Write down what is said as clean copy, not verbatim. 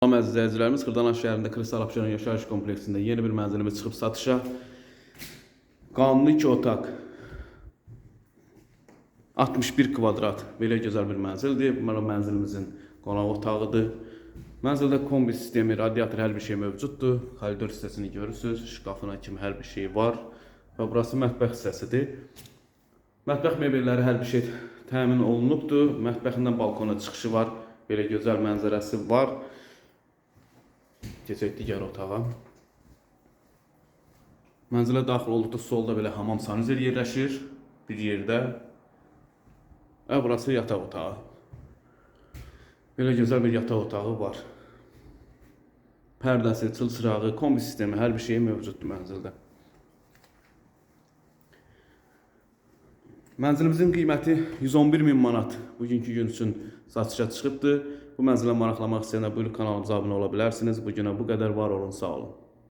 Salam əziz izləyicilərimiz, Xırdalan şəhərində Kristal Abşeron yaşayış kompleksində yeni bir mənzilimiz çıxıb satışa. Qanuni 2 otaq, 61 kvadrat, belə gözəl bir mənzildir. Bu mənzilimizin qonaq otağıdır. Mənzildə kombi sistemi, radiator, hər bir şey mövcuddur. Koridor hissəsini görürsünüz, şkafına kimi hər bir şey var. Və burası mətbəx hissəsidir. Mətbəx mebelləri hər bir şey təmin olunubdur. Mətbəxindən balkona çıxışı var. Belə gözəl mənzərəsi var. Keçək digər otağa. Mənzilə daxil olduqda solda belə hamam sanuzel yerləşir bir yerdə. Və burası yataq otağı. Belə gözəl bir yataq otağı var. Pərdəsi, çılçırağı, kombi sistemi, hər bir şey mövcuddur mənzildə. Mənzilimizin qiyməti 111.000 manat bugünkü gün üçün satışa çıxıbdır. Bu mənzilə maraqlamaq istəyənlər buyurun kanalımıza abunə ola bilərsiniz. Bu günə bu qədər, var olun, sağ olun.